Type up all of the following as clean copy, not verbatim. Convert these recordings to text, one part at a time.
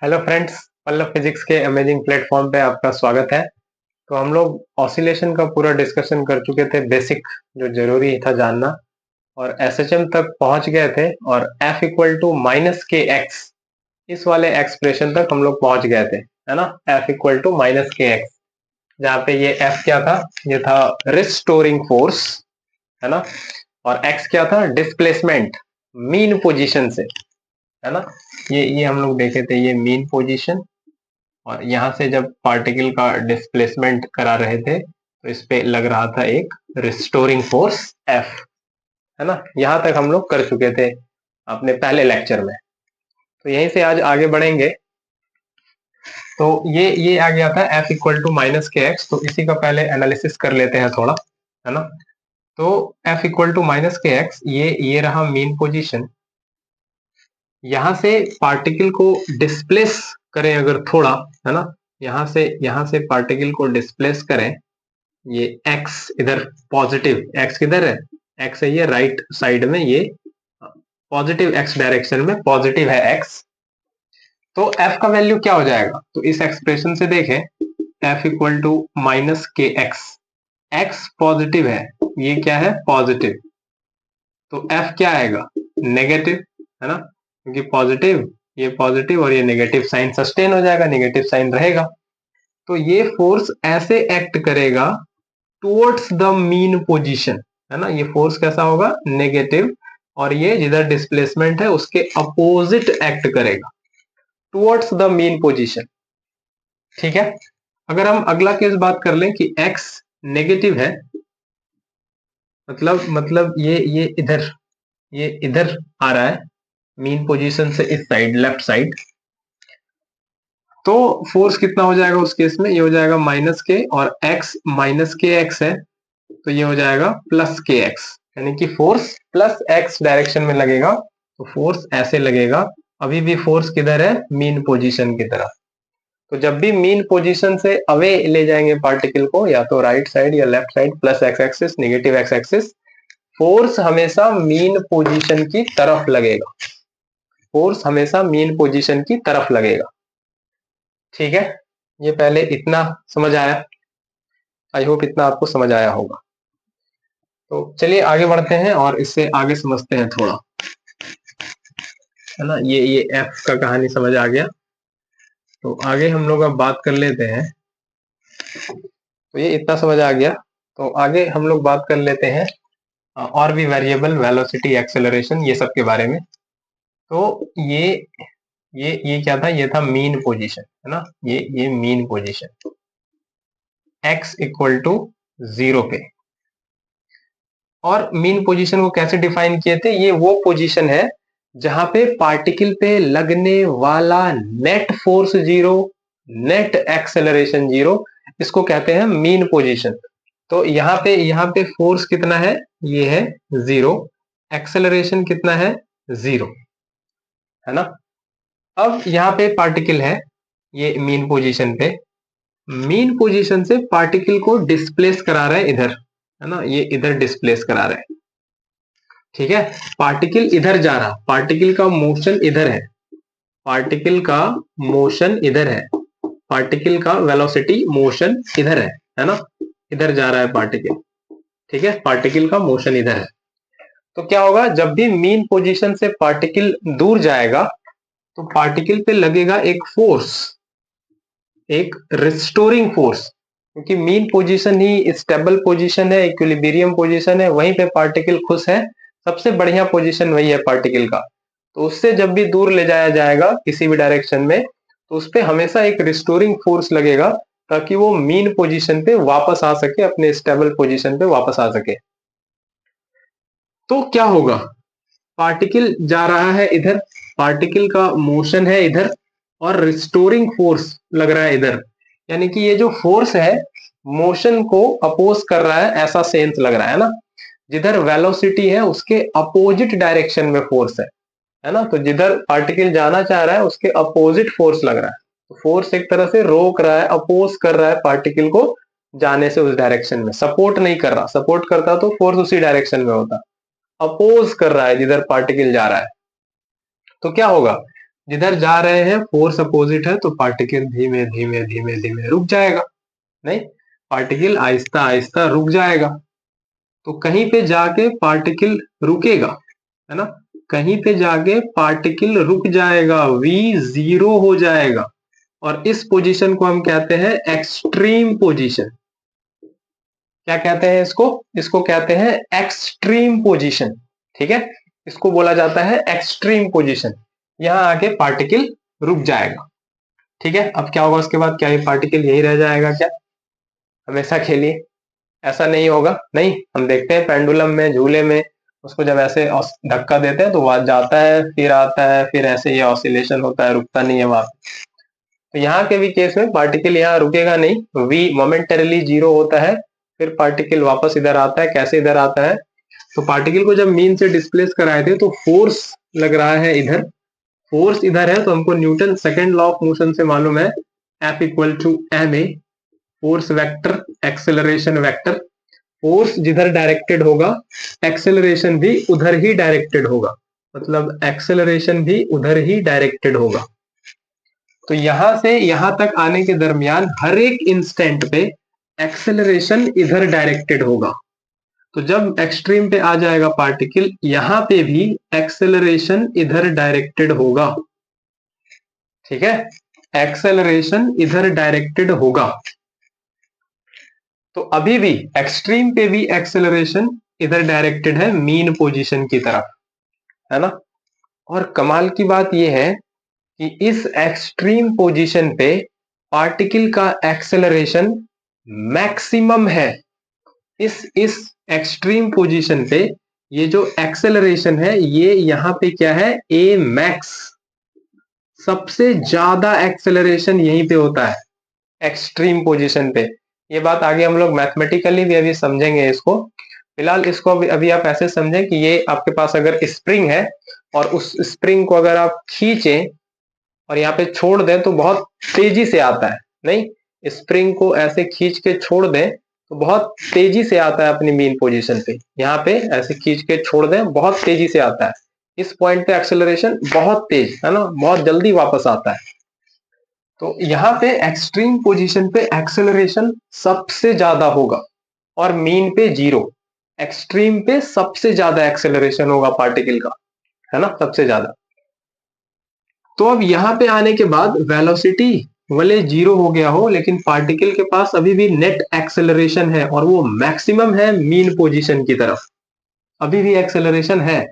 Hello friends, Pallav physics के amazing platform पे आपका स्वागत है। तो हम लोग ऑसिलेशन का पूरा डिस्कशन कर चुके थे, बेसिक जो जरूरी था जानना, और एसएचएम तक पहुंच गए थे और F equal to minus k x, इस वाले एक्सप्रेशन तक हम लोग पहुंच गए थे, है ना। F equal to minus k x, जहाँ पे ये F क्या था, ये था रिस्टोरिंग फोर्स, है ना। और X क्या था, डिस्प्लेसमेंट मीन पोजीशन से, है ना। ये हम लोग देखे थे, ये मीन पोजीशन, और यहाँ से जब पार्टिकल का डिस्प्लेसमेंट करा रहे थे तो इस पे लग रहा था एक रिस्टोरिंग फोर्स F, है ना। यहाँ तक हम लोग कर चुके थे अपने पहले लेक्चर में। तो यहीं से आज आगे बढ़ेंगे। तो ये आ गया था F equal to minus k x. तो इसी का पहले एनालिसिस कर लेते हैं थोड़ा, है ना। तो F equal to minus k x, ये रहा मीन पोजीशन। यहां से पार्टिकल को डिस्प्लेस करें अगर थोड़ा, है ना, यहां से पार्टिकल को डिस्प्लेस करें, ये x इधर पॉजिटिव, x किधर है, x है ये राइट साइड में, ये पॉजिटिव x डायरेक्शन में पॉजिटिव है x। तो f का वैल्यू क्या हो जाएगा, तो इस एक्सप्रेशन से देखें, f equal to minus k x, x positive है, ये क्या है पॉजिटिव, तो f क्या आएगा नेगेटिव, है ना, क्योंकि पॉजिटिव, ये पॉजिटिव और ये नेगेटिव साइन सस्टेन हो जाएगा, नेगेटिव साइन रहेगा। तो ये फोर्स ऐसे एक्ट करेगा टुवर्ड्स द मीन पोजीशन, है ना। ये फोर्स कैसा होगा, नेगेटिव, और ये जिधर डिस्प्लेसमेंट है उसके अपोजिट एक्ट करेगा टुवर्ड्स द मीन पोजीशन, ठीक है। अगर हम अगला केस बात कर लें कि x नेगेटिव है, मतलब ये इधर आ रहा है मीन पोजीशन से इस साइड, लेफ्ट साइड, तो फोर्स कितना हो जाएगा उस केस में, ये हो जाएगा माइनस के, और x माइनस के एक्स है, तो ये हो जाएगा प्लस के एक्स, यानी कि फोर्स प्लस एक्स डायरेक्शन में लगेगा। तो फोर्स ऐसे लगेगा, अभी भी फोर्स किधर है, मीन पोजीशन की तरफ। तो जब भी मीन पोजीशन से अवे ले जाएंगे पार्टिकल को, या तो राइट साइड या left side, plus x axis negative x axis, force हमेशा मीन पोजीशन की तरफ लगेगा, फोर्स हमेशा मीन पोजीशन की तरफ लगेगा, ठीक है। ये पहले इतना समझ आया, आई होप इतना आपको समझ आया होगा। तो चलिए आगे बढ़ते हैं और इससे आगे समझते हैं थोड़ा, है ना। ये एफ का कहानी समझ आ गया। तो आगे हम लोग अब बात कर लेते हैं, तो ये इतना समझ आ गया। तो आगे हम लोग बात कर लेते हैं और भी वेरिएबल, वेलोसिटी, एक्सेलरेशन, ये सब के बारे में। तो ये क्या था, ये था मीन पोजीशन, है ना। ये mean position x equal to 0 पे। और मीन पोजीशन को कैसे डिफाइन किए थे, ये वो पोजीशन है जहां पे पार्टिकल पे लगने वाला net force zero, net acceleration zero, इसको कहते हैं मीन पोजीशन। तो यहाँ पे फोर्स कितना है, ये है जीरो, एक्सेलरेशन कितना है, जीरो, है ना। अब यहाँ पे पार्टिकल है, ये मीन पोजीशन पे, मीन पोजीशन से पार्टिकल को डिस्प्लेस करा रहा है इधर, है ना, ये इधर डिस्प्लेस करा रहा है, ठीक है। पार्टिकल इधर जा रहा, पार्टिकल का मोशन इधर है, पार्टिकल का मोशन इधर है, पार्टिकल का वेलोसिटी मोशन इधर है ना, इधर जा रहा है पार्टिकल, ठीक है, पार्टिकल का मोशन इधर है। तो क्या होगा, जब भी मीन पोजीशन से पार्टिकल दूर जाएगा तो पार्टिकल पे लगेगा एक फोर्स, एक रिस्टोरिंग फोर्स, क्योंकि मीन पोजीशन ही स्टेबल पोजीशन है, इक्विलिब्रियम पोजीशन है, वहीं पे पार्टिकल खुश है, सबसे बढ़िया पोजीशन वही है पार्टिकल का। तो उससे जब भी दूर ले जाया जाएगा किसी भी डायरेक्शन में, तो उस पर हमेशा एक रिस्टोरिंग फोर्स लगेगा, ताकि वो मीन पोजीशन पे वापस आ सके, अपने स्टेबल पोजीशन पे वापस आ सके। तो क्या होगा, पार्टिकल जा रहा है इधर, पार्टिकल का मोशन है इधर, और रिस्टोरिंग फोर्स लग रहा है इधर, यानी कि ये जो फोर्स है मोशन को अपोज कर रहा है, ऐसा सेंस लग रहा है ना। जिधर वेलोसिटी है उसके अपोजिट डायरेक्शन में फोर्स है ना। तो जिधर पार्टिकल जाना चाह रहा है उसके अपोजिट फोर्स लग रहा है, तो फोर्स एक तरह से रोक रहा है, अपोज कर रहा है पार्टिकल को जाने से उस डायरेक्शन में, सपोर्ट नहीं कर रहा, सपोर्ट करता तो फोर्स उसी डायरेक्शन में होता, अपोज कर रहा है जिधर पार्टिकल जा रहा है। तो क्या होगा, जिधर जा रहे हैं फोर्स अपोजिट है तो पार्टिकल धीमे धीमे धीमे धीमे रुक जाएगा, नहीं, पार्टिकल आहिस्ता आहिस्ता रुक जाएगा। तो कहीं पे जाके पार्टिकल रुकेगा, है ना, कहीं पे जाके पार्टिकल रुक जाएगा, v जीरो हो जाएगा, और इस पोजीशन को हम कहते हैं एक्सट्रीम पोजीशन। क्या कहते हैं इसको? इसको कहते हैं एक्सट्रीम पोजीशन, ठीक है, इसको बोला जाता है एक्सट्रीम पोजीशन। यहां आके पार्टिकल रुक जाएगा, ठीक है। अब क्या होगा उसके बाद? क्या ये पार्टिकल यही रह जाएगा क्या हमेशा के लिए? ऐसा नहीं होगा, नहीं। हम देखते हैं पेंडुलम में, झूले में, उसको जब ऐसे धक्का देते हैं तो वहां जाता है, फिर आता है, फिर ऐसे ये ऑसिलेशन होता है, रुकता नहीं है वहां। तो यहाँ के भी केस में पार्टिकल यहाँ रुकेगा नहीं, v मोमेंटरीली जीरो होता है, फिर पार्टिकल वापस इधर आता है। कैसे इधर आता है? तो पार्टिकल को जब मीन से डिस्प्लेस कराए थे तो फोर्स लग रहा है इधर, फोर्स इधर है, तो हमको Newton second law of motion से मालूम है F equal to ma, force vector acceleration vector. Force जिधर डायरेक्टेड होगा एक्सेलरेशन भी उधर ही डायरेक्टेड होगा, मतलब एक्सेलरेशन भी उधर ही डायरेक्टेड होगा। तो यहां से यहां तक आने के दरमियान हर एक इंस्टेंट पे एक्सेलरेशन इधर डायरेक्टेड होगा। तो जब एक्सट्रीम पे आ जाएगा पार्टिकल, यहां पे भी एक्सेलरेशन इधर डायरेक्टेड होगा, ठीक है, एक्सेलरेशन इधर डायरेक्टेड होगा। तो अभी भी एक्सट्रीम पे भी एक्सेलरेशन इधर डायरेक्टेड है, मीन पोजीशन की तरफ, है ना। और कमाल की बात यह है कि इस एक्सट्रीम पोजीशन पे पार्टिकल का एक्सेलरेशन मैक्सिमम है। इस एक्सट्रीम पोजीशन पे ये जो एक्सेलरेशन है, ये यहां पे क्या है? ए मैक्स, सबसे ज्यादा एक्सेलरेशन यहीं पे होता है एक्सट्रीम पोजीशन पे। ये बात आगे हम लोग मैथमेटिकली भी अभी समझेंगे इसको। फिलहाल इसको अभी आप ऐसे समझें कि ये आपके पास अगर स्प्रिंग है और उस स्प्रिंग को अगर आप खींचें और यहाँ पे छोड़ दें तो बहुत तेजी से आता है, नहीं, स्प्रिंग को ऐसे खींच के छोड़ दें तो बहुत तेजी से आता है अपनी मीन पोजीशन पे। यहाँ पे ऐसे खींच के छोड़ दें, बहुत तेजी से आता है। इस पॉइंट पे एक्सेलरेशन बहुत तेज है ना, बहुत जल्दी वापस आता है। तो यहाँ पे एक्सट्रीम पोजीशन पे एक्सेलरेशन सबसे ज्यादा होगा और मीन पे जीरो। एक्सट्रीम पे सबसे ज्यादा एक्सेलरेशन होगा पार्टिकल का, है ना, सबसे ज्यादा। तो अब यहाँ पे आने के बाद वेलोसिटी भले जीरो हो गया हो, लेकिन पार्टिकल के पास अभी भी नेट एक्सेलरेशन है और वो मैक्सिमम है मीन पोजीशन की तरफ, अभी भी एक्सेलरेशन है।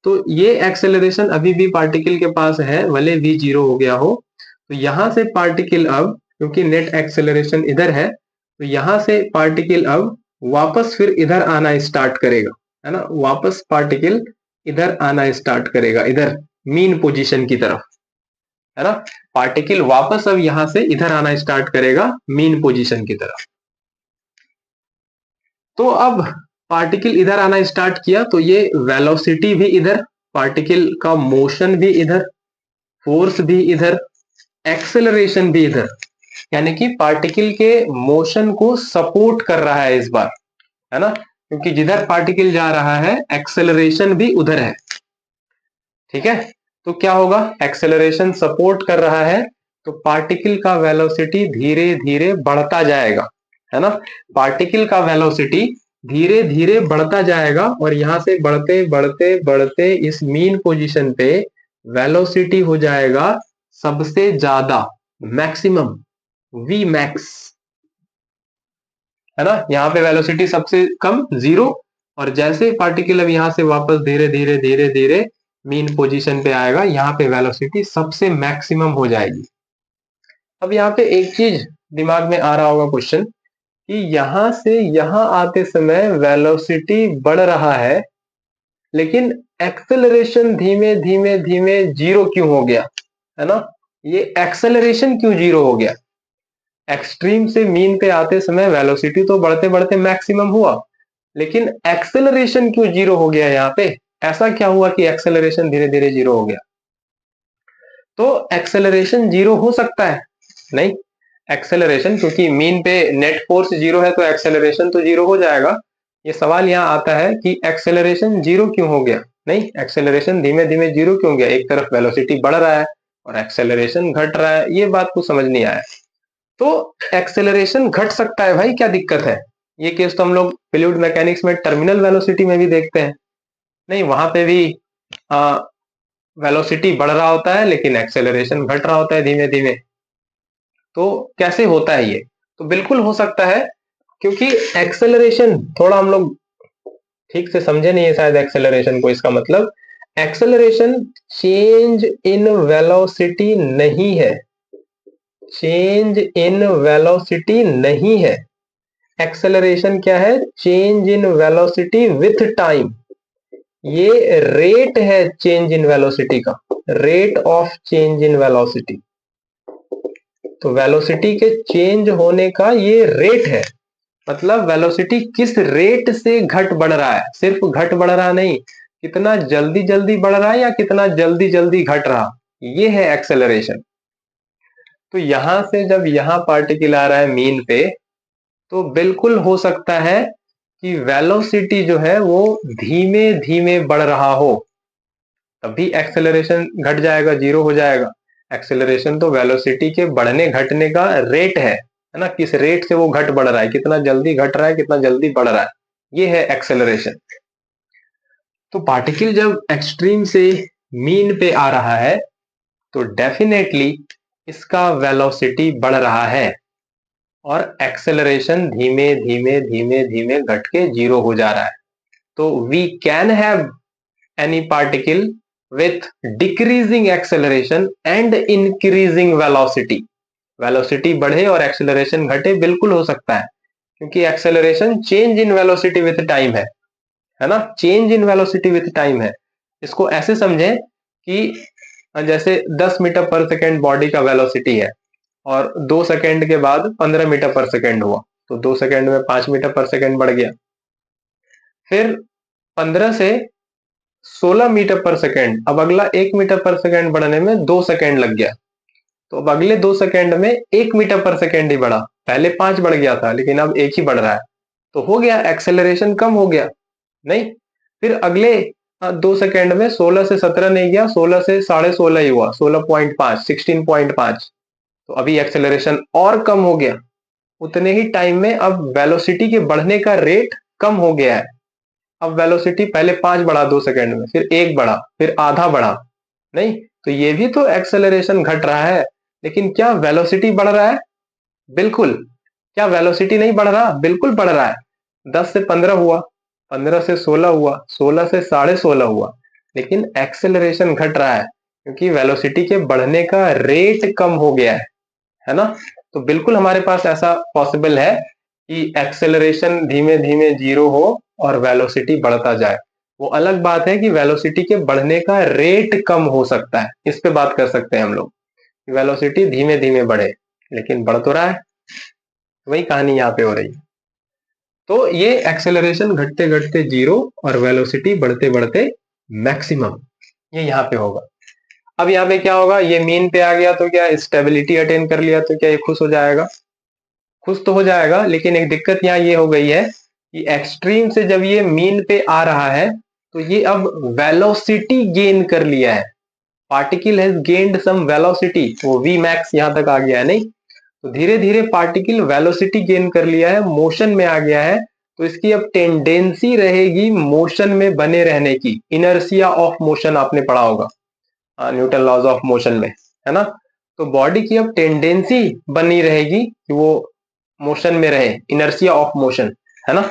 तो ये एक्सेलरेशन अभी भी पार्टिकल के पास है, भले भी जीरो हो गया हो। तो यहां से पार्टिकल अब, क्योंकि नेट एक्सेलरेशन इधर है, तो यहां से पार्टिकल अब वापस फिर इधर आना स्टार्ट करेगा, है ना, वापस पार्टिकल इधर आना स्टार्ट करेगा, इधर मीन पोजीशन की तरफ, है ना। पार्टिकल वापस अब यहां से इधर आना स्टार्ट करेगा मीन पोजीशन की तरफ। तो अब पार्टिकल इधर आना स्टार्ट किया तो ये वेलोसिटी भी इधर, पार्टिकल का मोशन भी इधर, फोर्स भी इधर, एक्सेलरेशन भी इधर, यानी कि पार्टिकल के मोशन को सपोर्ट कर रहा है इस बार, है ना, क्योंकि जिधर पार्टिकल जा रहा है एक्सेलरेशन भी उधर है, ठीक है। तो क्या होगा? एक्सेलरेशन सपोर्ट कर रहा है तो पार्टिकल का वेलोसिटी धीरे धीरे बढ़ता जाएगा, है ना, पार्टिकल का वेलोसिटी धीरे धीरे बढ़ता जाएगा और यहां से बढ़ते बढ़ते बढ़ते इस मीन पोजीशन पे वेलोसिटी हो जाएगा सबसे ज्यादा, मैक्सिमम, वी मैक्स, है ना। यहाँ पे वेलोसिटी सबसे कम जीरो, और जैसे पार्टिकल अब यहां से वापस धीरे धीरे धीरे धीरे मीन पोजीशन पे आएगा, यहाँ पे वेलोसिटी सबसे मैक्सिमम हो जाएगी। अब यहाँ पे एक चीज दिमाग में आ रहा होगा क्वेश्चन कि यहां से यहां आते समय वेलोसिटी बढ़ रहा है, लेकिन एक्सेलरेशन धीमे धीमे धीमे जीरो क्यों हो गया, है ना, ये एक्सेलरेशन क्यों जीरो हो गया? एक्सट्रीम से मीन पे आते समय वेलोसिटी तो बढ़ते बढ़ते मैक्सिमम हुआ, लेकिन एक्सेलरेशन क्यों जीरो हो गया? यहाँ पे ऐसा क्या हुआ कि एक्सेलरेशन धीरे धीरे जीरो हो गया? तो एक्सेलरेशन जीरो हो सकता है, नहीं, एक्सेलरेशन, क्योंकि मीन पे नेट फोर्स जीरो है तो एक्सेलरेशन तो जीरो हो जाएगा। ये सवाल यहाँ आता है कि एक्सेलरेशन जीरो क्यों हो गया? नहीं, एक्सेलरेशन धीमे धीमे जीरो क्यों गया? एक तरफ वेलोसिटी बढ़ रहा है और एक्सेलरेशन घट रहा है, ये बात को समझ नहीं आया। तो एक्सेलरेशन घट सकता है भाई, क्या दिक्कत है? ये केस तो हम लोग फ्लूइड मैकेनिक्स में टर्मिनल वेलोसिटी में भी देखते हैं। नहीं, वहां पे भी वेलोसिटी बढ़ रहा होता है लेकिन एक्सेलरेशन घट रहा होता है धीमे धीमे। तो कैसे होता है ये? तो बिल्कुल हो सकता है, क्योंकि एक्सेलरेशन थोड़ा हम लोग ठीक से समझे नहीं है शायद एक्सेलरेशन को। इसका मतलब एक्सेलरेशन चेंज इन वेलोसिटी नहीं है, चेंज इन वेलोसिटी नहीं है। एक्सेलरेशन क्या है? Change in velocity with time. ये रेट है चेंज इन वेलोसिटी का, rate of change in velocity. तो वेलोसिटी के चेंज होने का ये रेट है। मतलब वेलोसिटी किस रेट से घट बढ़ रहा है, सिर्फ घट बढ़ रहा नहीं, कितना जल्दी जल्दी बढ़ रहा है या कितना जल्दी जल्दी घट रहा, ये है एक्सेलरेशन। तो यहां से जब यहां पार्टिकल आ रहा है मीन पे, तो बिल्कुल हो सकता है कि वेलोसिटी जो है वो धीमे धीमे बढ़ रहा हो, तभी एक्सेलरेशन घट जाएगा, जीरो हो जाएगा। एक्सेलरेशन तो वेलोसिटी के बढ़ने घटने का रेट है ना, किस रेट से वो घट बढ़ रहा है, कितना जल्दी घट रहा है, कितना जल्दी बढ़ रहा है, ये है एक्सेलरेशन। तो पार्टिकल जब एक्सट्रीम से मीन पे आ रहा है तो डेफिनेटली इसका वेलोसिटी बढ़ रहा है और एक्सेलरेशन धीमे धीमे धीमे धीमे घट के जीरो हो जा रहा है। तो we can have any particle with decreasing acceleration and increasing velocity। Velocity बढ़े और एक्सेलरेशन घटे, बिल्कुल हो सकता है, क्योंकि acceleration change in velocity with time है ना, change in velocity with time है। इसको ऐसे समझें कि जैसे 10 मीटर पर सेकेंड बॉडी का वेलोसिटी है और 2 सेकेंड के बाद 15 मीटर पर सेकेंड हुआ, तो 2 सेकेंड में 5 मीटर पर सेकेंड बढ़ गया। फिर 15 से 16 मीटर पर सेकेंड, अब अगला 1 मीटर पर सेकेंड बढ़ने में 2 सेकेंड लग गया, तो अब अगले 2 सेकेंड में 1 मीटर पर सेकेंड ही बढ़ा, पहले 5 बढ़ गया था लेकिन अब 1 ही बढ़ रहा है, तो हो गया एक्सेलरेशन कम हो गया। नहीं, फिर अगले 2 सेकेंड में 16 से 17 नहीं गया, 16 से 16.5 ही हुआ, 16.5, 16.5, तो अभी एक्सेलरेशन और कम हो गया। उतने ही टाइम में अब वेलोसिटी के बढ़ने का रेट कम हो गया है। अब वेलोसिटी पहले 5 बढ़ा 2 सेकेंड में, फिर 1 बढ़ा, फिर आधा बढ़ा। नहीं, तो ये भी तो एक्सेलरेशन घट रहा है, लेकिन क्या वेलोसिटी बढ़ रहा है? बिल्कुल। क्या वेलोसिटी नहीं बढ़ रहा? बिल्कुल बढ़ रहा है। 10 से 15 हुआ, 15 से 16 हुआ, 16 से 16.5 हुआ, लेकिन एक्सेलरेशन घट रहा है क्योंकि वेलोसिटी के बढ़ने का रेट कम हो गया है ना। तो बिल्कुल हमारे पास ऐसा पॉसिबल है कि एक्सेलरेशन धीमे धीमे जीरो हो और वेलोसिटी बढ़ता जाए। वो अलग बात है कि वेलोसिटी के बढ़ने का रेट कम हो सकता है, इस पे बात कर सकते हैं हम लोग। वेलोसिटी धीमे धीमे बढ़े लेकिन बढ़ तो रहा है, वही कहानी यहाँ पे हो रही है। तो ये एक्सेलरेशन घटते घटते जीरो और वेलोसिटी बढ़ते बढ़ते मैक्सिमम, ये यहाँ पे होगा। अब यहाँ पे क्या होगा, ये मीन पे आ गया तो क्या स्टेबिलिटी अटेन कर लिया तो क्या ये खुश हो जाएगा? खुश तो हो जाएगा, लेकिन एक दिक्कत यहाँ ये हो गई है कि एक्सट्रीम से जब ये मीन पे आ रहा है तो ये अब वेलोसिटी गेन कर लिया है। Particle has gained some velocity, वो वी मैक्स यहां तक आ गया है। नहीं, तो धीरे धीरे पार्टिकल वेलोसिटी गेन कर लिया है, मोशन में आ गया है, तो इसकी अब टेंडेंसी रहेगी मोशन में बने रहने की। इनर्शिया ऑफ मोशन आपने पढ़ा होगा न्यूटन लॉज ऑफ मोशन में, है ना। तो बॉडी की अब टेंडेंसी बनी रहेगी कि वो मोशन में रहे, इनर्शिया ऑफ मोशन, है ना।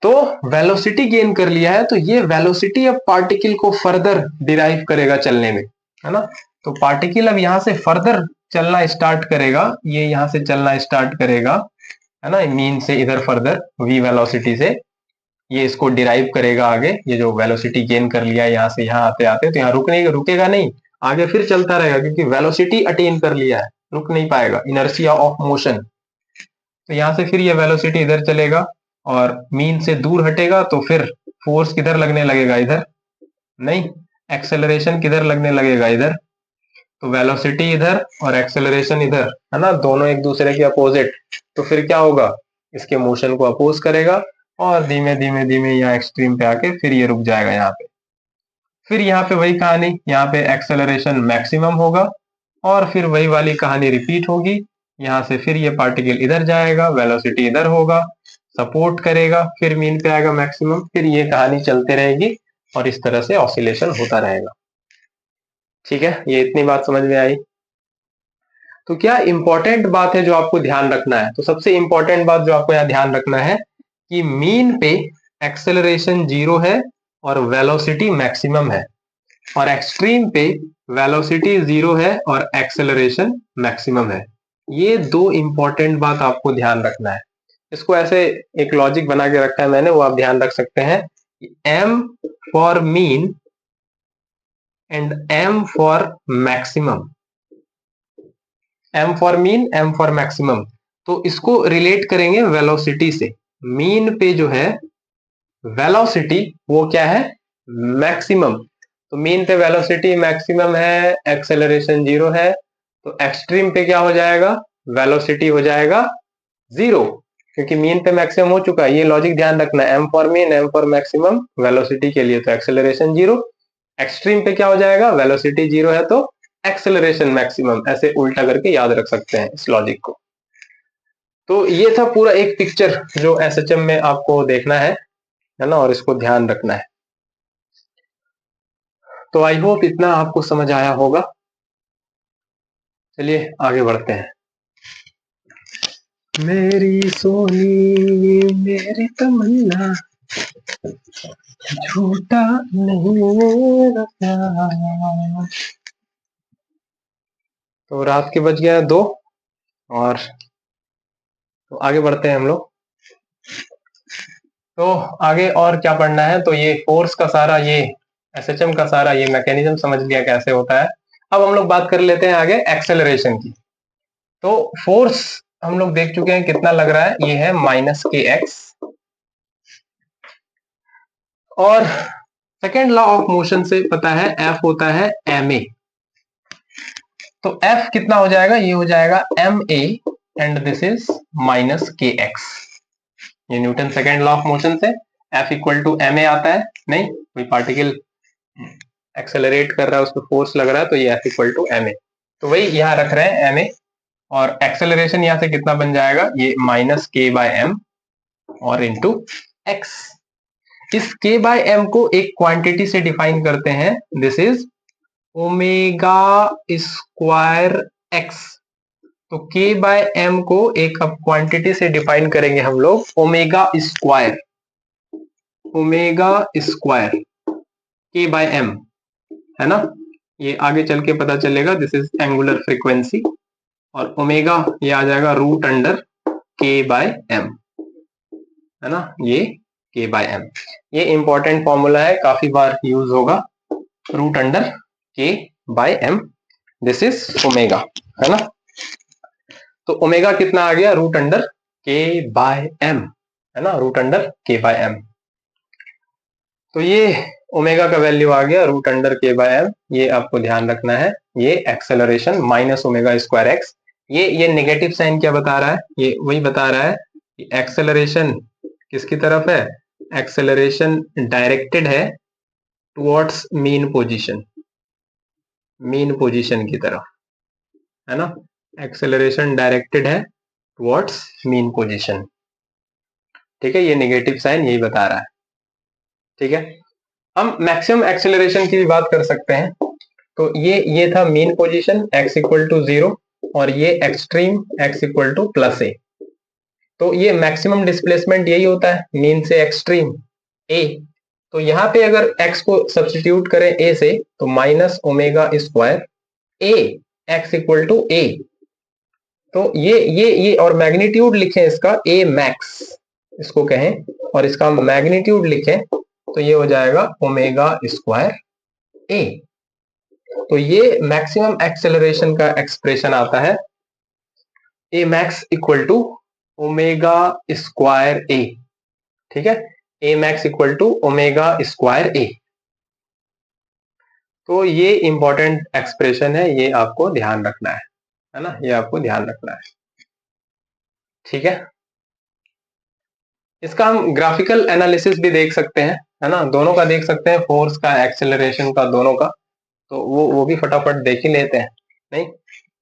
तो वेलोसिटी गेन कर लिया है, तो ये वेलोसिटी अब पार्टिकल को फर्दर डिराइव करेगा चलने में, है ना। तो पार्टिकल अब यहां से फर्दर चलना स्टार्ट करेगा, ये यहां से चलना स्टार्ट करेगा, है ना, मीन से इधर फर्दर वी वेलोसिटी से ये इसको डिराइव करेगा आगे। ये जो वेलोसिटी गेन कर लिया है यहाँ से यहाँ आते आते, तो यहाँ रुकेगा नहीं, आगे फिर चलता रहेगा क्योंकि वेलोसिटी अटेन कर लिया है, रुक नहीं पाएगा, इनर्शिया ऑफ मोशन। तो यहाँ से फिर ये वेलोसिटी इधर चलेगा और मीन से दूर हटेगा, तो फिर फोर्स किधर लगने लगेगा? इधर। नहीं, एक्सेलरेशन किधर लगने लगेगा? इधर। तो वेलोसिटी इधर और एक्सेलरेशन इधर, है ना, दोनों एक दूसरे के अपोजिट, तो फिर क्या होगा? इसके मोशन को अपोज करेगा और धीमे धीमे धीमे यहाँ एक्सट्रीम पे आके फिर ये रुक जाएगा यहाँ पे। फिर यहाँ पे वही कहानी, यहाँ पे एक्सेलरेशन मैक्सिमम होगा और फिर वही वाली कहानी रिपीट होगी। यहाँ से फिर ये पार्टिकल इधर जाएगा, वेलोसिटी इधर होगा, सपोर्ट करेगा, फिर मीन पे आएगा मैक्सिमम, फिर ये कहानी चलते रहेगी और इस तरह से ऑसिलेशन होता रहेगा। ठीक है, ये इतनी बात समझ में आई। तो क्या इंपॉर्टेंट बात है जो आपको ध्यान रखना है? तो सबसे इंपॉर्टेंट बात जो आपको यहाँ ध्यान रखना है कि मीन पे एक्सेलरेशन 0 है और वेलोसिटी मैक्सिमम है, और एक्सट्रीम पे वेलोसिटी 0 है और एक्सेलरेशन मैक्सिमम है। ये दो इंपॉर्टेंट बात आपको ध्यान रखना है। इसको ऐसे एक लॉजिक बना के रखा है मैंने, वो आप ध्यान रख सकते हैं। M for mean and M for maximum, M for mean, M for maximum. तो इसको रिलेट करेंगे वेलोसिटी से। मीन पे जो है वेलोसिटी वो क्या है? मैक्सिमम। तो मीन पे वेलोसिटी मैक्सिमम है, एक्सेलरेशन 0 है, तो एक्सट्रीम पे क्या हो जाएगा? वेलोसिटी हो जाएगा 0, क्योंकि मीन पे मैक्सिमम हो चुका है। ये लॉजिक ध्यान रखना है, M for mean, M for maximum velocity के लिए, तो एक्सेलरेशन 0। एक्सट्रीम पे क्या हो जाएगा? वेलोसिटी 0 है तो एक्सेलरेशन मैक्सिमम। ऐसे उल्टा करके याद रख सकते हैं इस लॉजिक को। तो ये था पूरा एक पिक्चर जो एसएचएम में आपको देखना है ना, और इसको ध्यान रखना है। तो आई होप इतना आपको समझ आया होगा। चलिए आगे बढ़ते हैं। मेरी सोनी मेरी तमन्ना, झूठा नहीं मेरा प्यार। तो रात के बज गया 2 और तो आगे बढ़ते हैं हम लोग। तो आगे और क्या पढ़ना है? तो ये फोर्स का सारा, ये एसएचएम का सारा ये मैकेनिज्म समझ लिया कैसे होता है। अब हम लोग बात कर लेते हैं आगे एक्सेलरेशन की। तो फोर्स हम लोग देख चुके हैं कितना लग रहा है, ये है -kx। और सेकेंड लॉ ऑफ मोशन से पता है F होता है ma। तो F कितना हो जाएगा? ये हो जाएगा ma and this is -kx। ये Newton second law of motion से F इक्वल टू ma आता है। नहीं, कोई पार्टिकल एक्सेलरेट कर रहा है, उसको फोर्स लग रहा है, तो ये F इक्वल टू ma। तो वही यहाँ रख रहे हैं ma, और एक्सेलरेशन यहाँ से कितना बन जाएगा? ये -k/m और इंटू x। इस k/m को एक क्वांटिटी से डिफाइन करते हैं, this is omega square x। तो k/m को एक अब क्वांटिटी से डिफाइन करेंगे हम लोग, omega square, omega square k/m, है ना। ये आगे चल के पता चलेगा, दिस इज एंगुलर फ्रीक्वेंसी, और ओमेगा ये आ जाएगा √k/m, है ना। ये k/m, ये इंपॉर्टेंट फॉर्मूला है, काफी बार यूज होगा। √k/m, दिस इज ओमेगा, है ना। तो ओमेगा कितना आ गया? √k/m, है ना, √k/m। तो ये ओमेगा का वैल्यू आ गया √k/m। ये आपको ध्यान रखना है। ये एक्सेलरेशन -ω²x, ये नेगेटिव साइन क्या बता रहा है? ये वही बता रहा है कि एक्सेलरेशन किसकी तरफ है? एक्सेलरेशन डायरेक्टेड है towards mean position, mean position की तरफ, है ना। एक्सेलरेशन डायरेक्टेड है टुवर्ड्स मीन पोजीशन। ठीक है, ये नेगेटिव साइन यही बता रहा है। ठीक है, हम मैक्सिमम एक्सेलरेशन की भी बात कर सकते हैं। तो ये था mean position x equal to 0, और ये extreme x equal to +a। तो ये मैक्सिमम डिस्प्लेसमेंट यही होता है, मीन से एक्सट्रीम a। तो यहाँ पे अगर x को सब्स्टिट्यूट करें a से, तो -ω² a, x equal to a। तो ये और मैग्नीट्यूड लिखें इसका a मैक्स, इसको कहें, और इसका मैग्नीट्यूड लिखें, तो ये हो जाएगा ω² a। तो ये मैक्सिमम एक्सेलरेशन का एक्सप्रेशन आता है, a max equal to ω² a। ठीक है, a max equal to ω² a। तो ये इंपॉर्टेंट एक्सप्रेशन है, ये आपको ध्यान रखना है ना, ये आपको ध्यान रखना है। ठीक है, इसका हम ग्राफिकल एनालिसिस भी देख सकते हैं, है ना, दोनों का देख सकते हैं, फोर्स का, एक्सेलरेशन का, दोनों का। तो वो भी फटाफट देख ही लेते हैं, नहीं,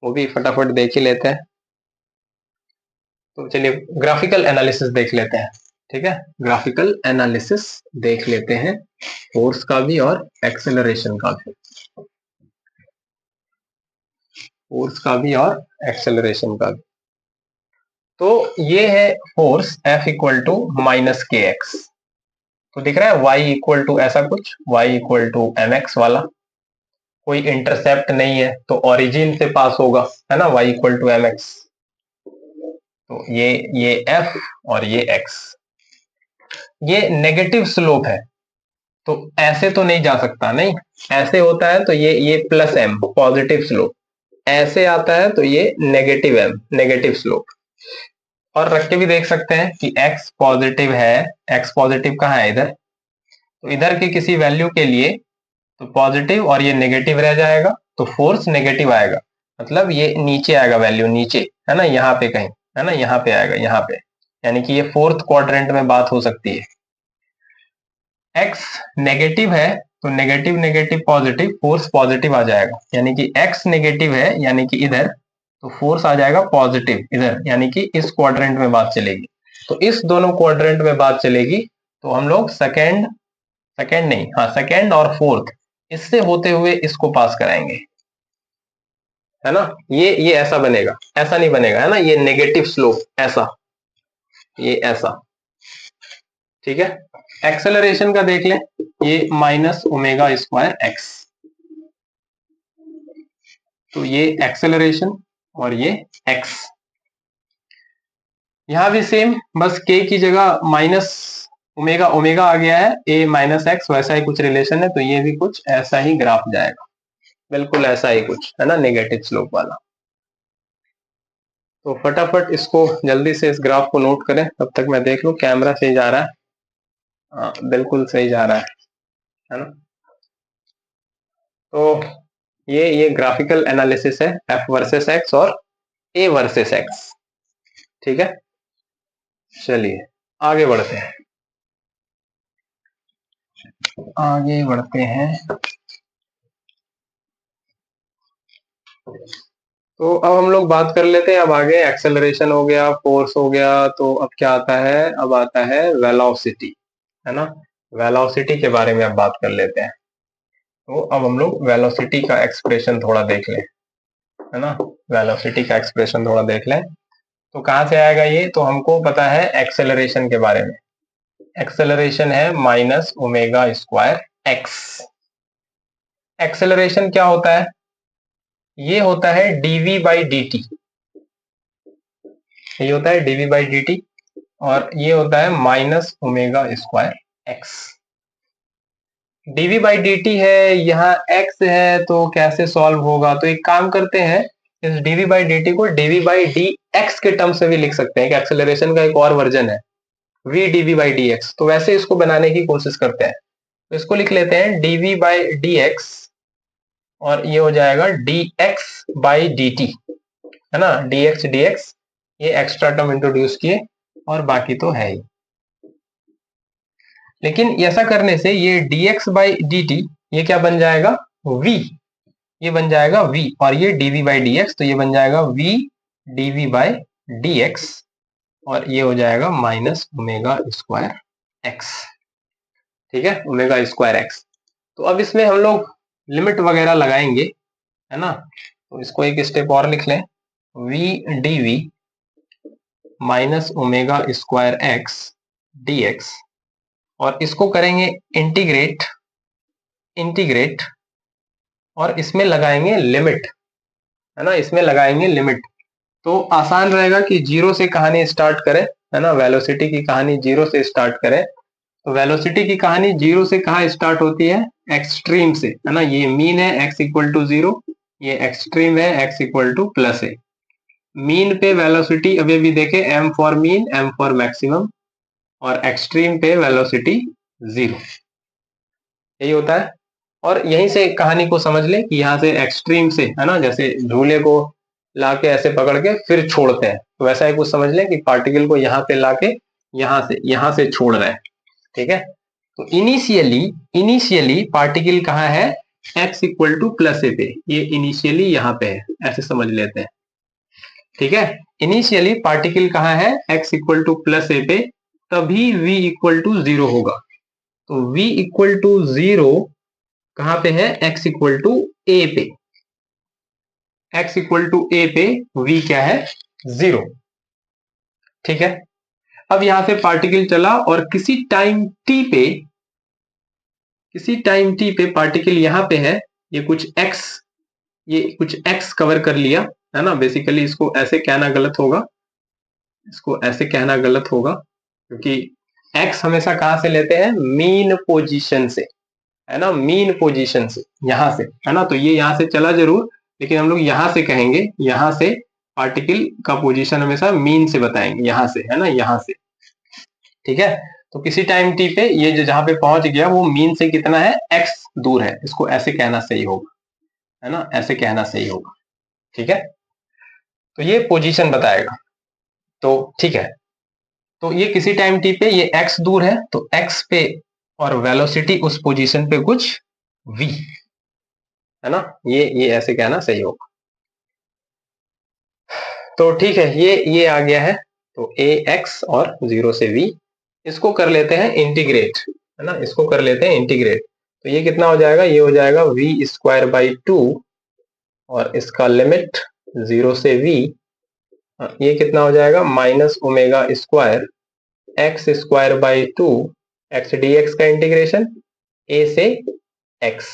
वो भी फटाफट देख ही लेते हैं। तो चलिए ग्राफिकल एनालिसिस देख लेते हैं, ठीक है, ग्राफिकल एनालिसिस देख लेते हैं, फोर्स का भी और एक्सेलरेशन का भी, फोर्स का भी और एक्सेलरेशन का भी। तो ये है force F equal to minus k x, तो दिख रहा है y इक्वल टू ऐसा कुछ, y equal to m x वाला, कोई इंटरसेप्ट नहीं है तो ओरिजिन से पास होगा, है ना, y equal to m x. तो ये F और ये x, ये नेगेटिव स्लोप है, तो ऐसे तो नहीं जा सकता, नहीं, ऐसे होता है तो ये प्लस m पॉजिटिव स्लोप, ऐसे आता है तो ये नेगेटिव m नेगेटिव स्लोप। और रख के भी देख सकते हैं कि x पॉजिटिव है, x पॉजिटिव कहाँ है, इधर, तो इधर के किसी वैल्यू के लिए तो पॉजिटिव और ये नेगेटिव रह जाएगा, तो फोर्स नेगेटिव आएगा, मतलब ये नीचे आएगा वैल्यू, नीचे, है ना, यहाँ पे कहीं, है ना, यहाँ पे आएगा, यहाँ पे, यानी कि ये फोर्थ क्वाड्रेंट में बात हो सकती है। x नेगेटिव है तो negative negative positive, force positive आ जाएगा, यानी कि x नेगेटिव है यानी कि इधर, तो फोर्स आ जाएगा पॉजिटिव इधर, यानी कि इस क्वाड्रेंट में बात चलेगी। तो इस दोनों क्वाड्रेंट में बात चलेगी, तो हम लोग सेकेंड नहीं, हाँ, सेकेंड और फोर्थ, इससे होते हुए इसको पास कराएंगे, है ना, ये ऐसा बनेगा, ऐसा नहीं बनेगा, है ना, ये नेगेटिव स्लोप ऐसा, ये ऐसा, ठीक है। एक्सेलरेशन का देख लें, ये माइनस ओमेगा स्क्वायर एक्स, तो ये एक्सेलरेशन और ये एक्स, यहां भी सेम, बस के की जगह माइनस ओमेगा ओमेगा आ गया है, ए माइनस एक्स, वैसा ही कुछ रिलेशन है, तो ये भी कुछ ऐसा ही ग्राफ जाएगा, बिल्कुल ऐसा ही कुछ, है ना, नेगेटिव स्लोप वाला। तो फटाफट इसको जल्दी से इस ग्राफ को नोट करें, तब तक मैं देख लूं कैमरा सही जा रहा है, हाँ बिल्कुल सही जा रहा है ना। तो ये ग्राफिकल एनालिसिस है, एफ वर्सेस एक्स और ए वर्सेस एक्स, ठीक है। चलिए आगे बढ़ते हैं, आगे बढ़ते हैं। तो अब हम लोग बात कर लेते हैं, अब आगे एक्सेलरेशन हो गया, फोर्स हो गया, तो अब क्या आता है, अब आता है वेलोसिटी, है ना, वेलोसिटी के बारे में अब बात कर लेते हैं। तो अब हम लोग वेलोसिटी का एक्सप्रेशन थोड़ा देख लें, है ना, वेलोसिटी का एक्सप्रेशन थोड़ा देख लें। तो कहां से आएगा ये, तो हमको पता है एक्सेलरेशन के बारे में, एक्सेलरेशन है minus omega square x. Acceleration क्या होता है, ये होता है डीवी बाई डी टी, ये होता है डीवी बाई डी टी, और ये होता है minus omega square x. Dv by d t है, यहाँ एक्स है, तो कैसे सॉल्व होगा, तो एक काम करते हैं, इस डीवी बाई डी टी को डीवी बाई डी एक्स के टर्म से भी लिख सकते हैं, कि एक्सेलरेशन का एक और वर्जन है v dv by d x, तो वैसे इसको बनाने की कोशिश करते हैं। तो इसको लिख लेते हैं डीवी बाई डी एक्स, और ये हो जाएगा D x by d t, है ना, डी एक्स, ये एक्स्ट्रा टर्म इंट्रोड्यूस किए, और बाकी तो है ही। लेकिन ऐसा करने से ये dx बाई डी टी, ये क्या बन जाएगा, v, ये बन जाएगा v, और ये dv बाई dx, तो ये बन जाएगा v dv बाई dx, और ये हो जाएगा माइनस ओमेगा स्क्वायर एक्स, ठीक है, ओमेगा स्क्वायर एक्स। तो अब इसमें हम लोग लिमिट वगैरह लगाएंगे, है ना, तो इसको एक स्टेप और लिख लें, v dv minus omega square x dx, और इसको करेंगे इंटीग्रेट, और इसमें लगाएंगे लिमिट, है ना, इसमें लगाएंगे लिमिट। तो आसान रहेगा कि जीरो से कहानी स्टार्ट करें, है ना, वेलोसिटी की कहानी जीरो से स्टार्ट करें। तो वेलोसिटी की कहानी जीरो से कहाँ स्टार्ट होती है, एक्सट्रीम से, है ना, ये मीन है x इक्वल टू जीरो, ये एक्सट्रीम है x इक्वल टू प्लस है। मीन पे वेलोसिटी अभी भी देखे, m for mean, m for maximum, और एक्सट्रीम पे वेलोसिटी जीरो, यही होता है। और यहीं से कहानी को समझ ले कि यहाँ से एक्सट्रीम से, है ना, जैसे झूले को लाके ऐसे पकड़ के फिर छोड़ते हैं, तो वैसा ही कुछ समझ लें कि पार्टिकल को यहाँ पे लाके यहां से छोड़ रहे हैं, ठीक है। तो इनिशियली पार्टिकल कहाँ है, x इक्वल टू प्लस ए पे, ये इनिशियली यहाँ पे है, ऐसे समझ लेते हैं, ठीक है। इनिशियली पार्टिकल कहाँ है, x इक्वल टू प्लस ए पे, तभी v इक्वल टू 0 होगा। तो v इक्वल टू 0 कहाँ पे है, x इक्वल टू ए पे, x इक्वल टू ए पे v क्या है, 0, ठीक है। अब यहां से पार्टिकल चला और किसी टाइम t पे पार्टिकल यहां पे है, ये कुछ x कवर कर लिया, है ना। बेसिकली इसको ऐसे कहना गलत होगा, क्योंकि x हमेशा कहां से लेते हैं, मीन पोजीशन से, है ना, मीन पोजीशन से, यहां से, है ना। तो ये यहां से चला जरूर, लेकिन हम लोग यहां से कहेंगे, यहां से पार्टिकल का पोजीशन हमेशा मीन से बताएंगे, यहां से, है ना, यहां से, ठीक है। तो किसी टाइम टी पे ये जो जहां पे पहुंच गया वो मीन से कितना है, x दूर है, इसको ऐसे कहना सही होगा, है ना, ऐसे कहना सही होगा, ठीक है। तो ये पोजीशन बताएगा, तो ठीक है। तो ये किसी टाइम टी पे ये x दूर है, तो x पे और वेलोसिटी उस पोजीशन पे कुछ v, है ना, ये ऐसे कहना सही होगा। तो ठीक है, ये आ गया है, तो ए एक्स और 0 से v, इसको कर लेते हैं इंटीग्रेट, है ना, इसको कर लेते हैं इंटीग्रेट। तो ये कितना हो जाएगा, ये हो जाएगा v स्क्वायर बाई 2, और इसका लिमिट 0 से v, ये कितना हो जाएगा, minus omega square x square by 2 x D x का इंटीग्रेशन a से x,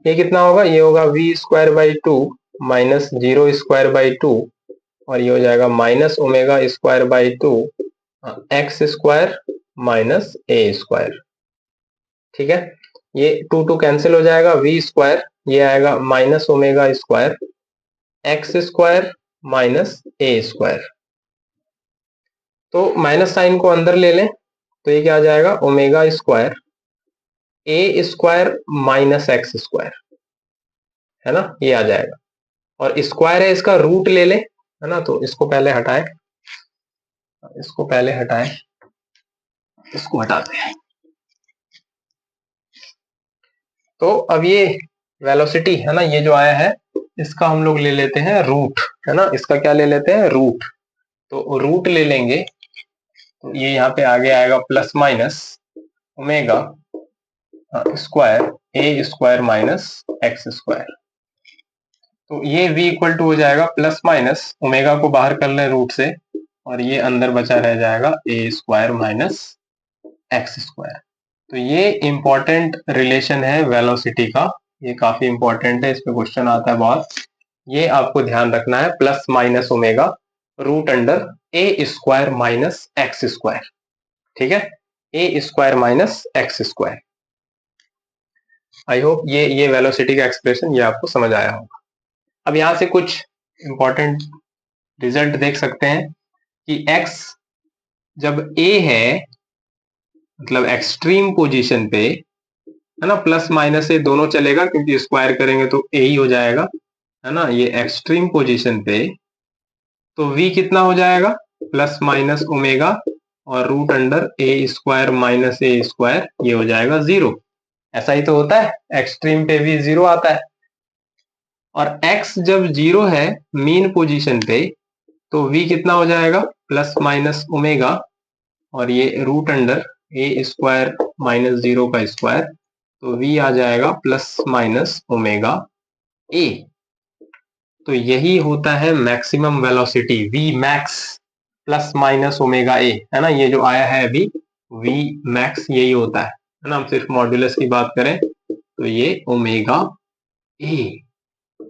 ये कितना होगा, ये होगा v square by 2 minus 0 square by 2, और ये हो जाएगा minus omega square by 2 x square minus a square, ठीक है। ये 2 कैंसिल हो जाएगा, v स्क्वायर ये आएगा minus omega square x square minus a square, तो माइनस साइन को अंदर ले लें, तो ये क्या आ जाएगा, omega square a square minus x square, है ना, ये आ जाएगा। और स्क्वायर है, इसका रूट ले लें, है ना, तो इसको पहले हटाएं, इसको हटाते हैं। तो अब ये वेलोसिटी है ना, ये जो आया है, इसका हम लोग ले लेते हैं रूट, है ना, इसका क्या ले लेते हैं, रूट। तो रूट ले लेंगे, तो ये यहाँ पे आगे आएगा plus minus omega square a square minus x square. तो ये v इक्वल टू हो जाएगा प्लस माइनस ओमेगा को बाहर कर लें रूट से, और ये अंदर बचा रह जाएगा a square minus x square. तो ये इंपॉर्टेंट रिलेशन है वेलोसिटी का, ये काफी इंपॉर्टेंट है, इस पे क्वेश्चन आता है बहुत, ये आपको ध्यान रखना है, plus minus omega root under a square minus x square, ठीक है, a square minus x square. I hope ये वेलोसिटी का एक्सप्रेशन ये आपको समझ आया होगा। अब यहां से कुछ इंपॉर्टेंट रिजल्ट देख सकते हैं कि x जब a है, मतलब एक्सट्रीम पोजीशन पे, है ना, प्लस माइनस से दोनों चलेगा, क्योंकि स्क्वायर करेंगे तो a ही हो जाएगा, है ना, ये एक्सट्रीम पोजीशन पे, तो v कितना हो जाएगा, प्लस माइनस ओमेगा और root under a square minus a square, ये हो जाएगा 0। ऐसा ही तो होता है, एक्सट्रीम पे भी 0 आता है। और x जब 0 है मीन पोजीशन पे, तो v कितना हो जाएगा, प्लस माइनस ओमेगा और ये root under a square minus 0 का स्क्वायर, तो v आ जाएगा प्लस माइनस ओमेगा ए। तो यही होता है maximum velocity, v max plus minus omega A, है ना, ये जो आया है अभी v मैक्स यही होता है ना। हम सिर्फ मॉड्यूलस की बात करें तो ये ओमेगा ए,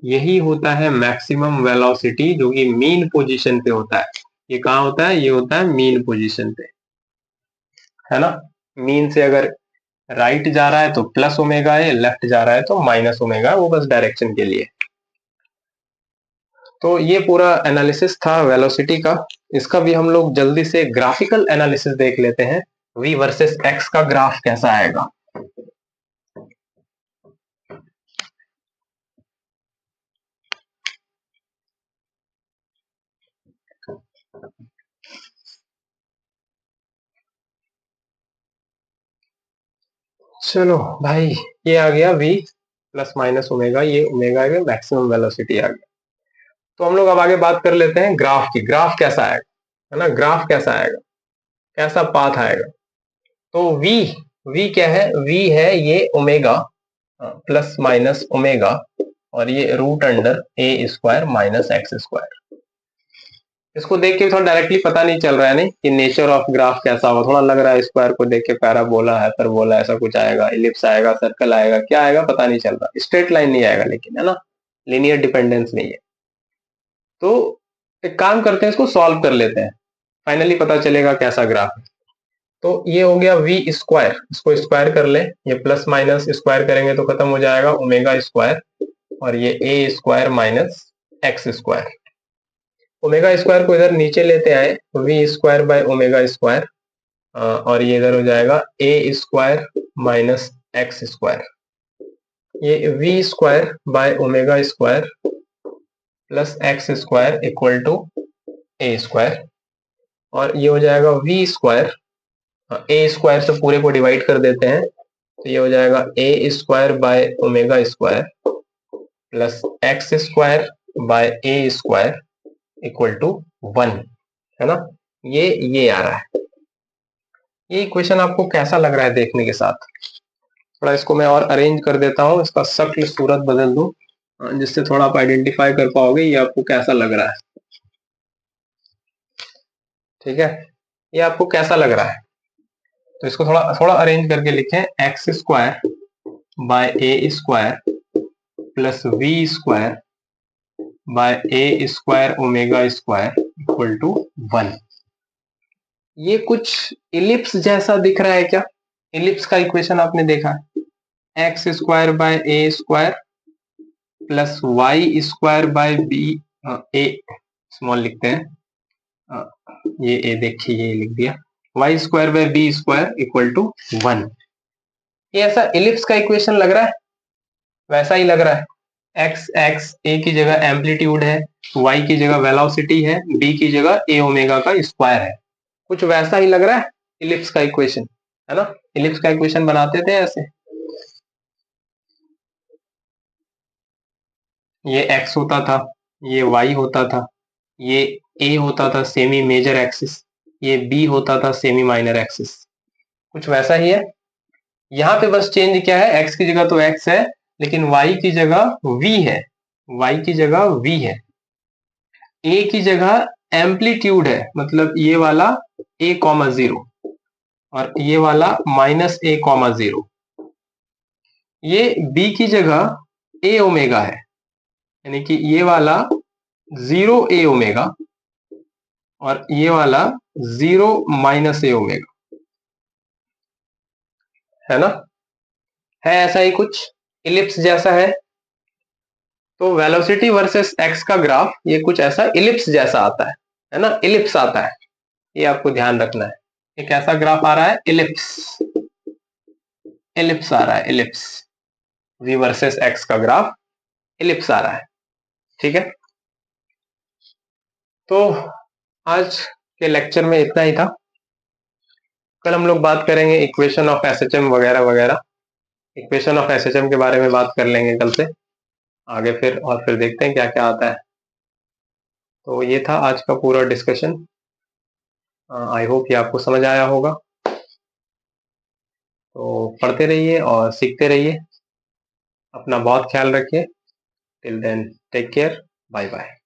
यही होता है मैक्सिमम वेलोसिटी, जो कि मीन पोजीशन पे होता है। ये कहाँ होता है, ये होता है मीन पोजीशन पे, है ना। मीन से अगर राइट जा रहा है तो प्लस ओमेगा है, लेफ्ट जा रहा है तो माइनस ओमेगा, वो बस डायरेक्शन के लिए। तो ये पूरा एनालिसिस था वेलोसिटी का, इसका भी हम लोग जल्दी से ग्राफिकल एनालिसिस देख लेते हैं, v वर्सेस x का ग्राफ कैसा आएगा। चलो भाई, ये आ गया v प्लस माइनस ओमेगा, ये ओमेगा आ गया, मैक्सिमम वेलोसिटी आ गया। तो हम लोग अब आगे बात कर लेते हैं ग्राफ की। ग्राफ कैसा आएगा, है ना, ग्राफ कैसा आएगा, कैसा पाथ आएगा। तो v क्या है, v है ये ओमेगा प्लस माइनस ओमेगा, और ये root under a square minus x square. इसको देख के थोड़ा डायरेक्टली पता नहीं चल रहा है नहीं कि नेचर ऑफ ग्राफ कैसा होगा। थोड़ा लग रहा है स्क्वायर को देख के पैराबोला, हाइपरबोला ऐसा कुछ आएगा, इलिप्स आएगा, सर्कल आएगा, क्या आएगा पता नहीं चल रहा। स्ट्रेट लाइन नहीं आएगा लेकिन, है ना, लीनियर डिपेंडेंस नहीं है। तो एक काम करते हैं, इसको सॉल्व कर लेते हैं, फाइनली पता चलेगा कैसा ग्राफ है। तो ये हो गया वी स्क्वायर, इसको स्क्वायर कर ले, ये प्लस माइनस स्क्वायर करेंगे तो खत्म हो जाएगा ओमेगा स्क्वायर, और ये a square minus x square. Omega square को इधर नीचे लेते आए, v square by omega square, और ये इधर हो जाएगा a square minus x square. ये v square by omega square plus x square equal to a square, और ये हो जाएगा वी स्क्वायर, ए स्क्वायर से पूरे को डिवाइड कर देते हैं, तो ये हो जाएगा a square by omega square plus x square by a square equal to 1, है ना। ये आ रहा है। ये इक्वेशन आपको कैसा लग रहा है देखने के साथ? थोड़ा इसको मैं और अरेंज कर देता हूँ, इसका शक्ल सूरत बदल दूं, जिससे थोड़ा आप आइडेंटिफाई कर पाओगे ये आपको कैसा लग रहा है। ठीक है, ये आपको कैसा लग रहा है? तो इसको थोड़ा थोड़ा अरेंज करके लिखें, x square by a square plus v square by a square omega square equal to 1। ये कुछ इलिप्स जैसा दिख रहा है क्या? इलिप्स का इक्वेशन आपने देखा है, x square by a square plus y square by b, a small लिखते हैं, ये ए देखिए ये लिख दिया, y square by b square equal to 1। ये ऐसा इलिप्स का इक्वेशन लग रहा है? वैसा ही लग रहा है। एक्स एक्स ए की जगह एम्पलीट्यूड है, वाई की जगह वेलोसिटी है, बी की जगह ए ओमेगा का स्क्वायर है। कुछ वैसा ही लग रहा है इलिप्स का इक्वेशन, है ना। इलिप्स का इक्वेशन बनाते थे ऐसे, ये x होता था, ये y होता था, ये a होता था सेमी मेजर एक्सिस, ये b होता था सेमी माइनर एक्सिस। कुछ वैसा ही है। यहाँ पे बस चेंज क्या है, x की जगह तो x है, लेकिन y की जगह v है, y की जगह v है। a की जगह एम्पलीट्यूड है, मतलब ये वाला a कॉमा 0 और ये वाला माइनस a कॉमा 0। ये b की जगह a ओमेगा है, यानी कि ये वाला 0 a ओमेगा और ये वाला 0 माइनस ए ओमेगा, है ना। है ऐसा ही कुछ, इलिप्स जैसा है। तो वेलोसिटी वर्सेस एक्स का ग्राफ ये कुछ ऐसा इलिप्स जैसा आता है ना, इलिप्स आता है, ये आपको ध्यान रखना है। ये कैसा ग्राफ आ रहा है? इलिप्स, इलिप्स आ रहा है, इलिप्स। वी वर्सेस एक्स का ग्राफ इलिप्स आ रहा है, ठीक है। तो आज के लेक्चर में इतना ही था। कल हम लोग बात करेंगे इक्वेशन ऑफ एसएचएम वगैरह वगैरह, इक्वेशन ऑफ एसएचएम के बारे में बात कर लेंगे कल से आगे फिर, और फिर देखते हैं क्या क्या आता है। तो ये था आज का पूरा डिस्कशन। आई होप ये आपको समझ आया होगा। तो पढ़ते रहिए और सीखते रहिए, अपना बहुत ख्याल रखिए। Till then take care, bye bye.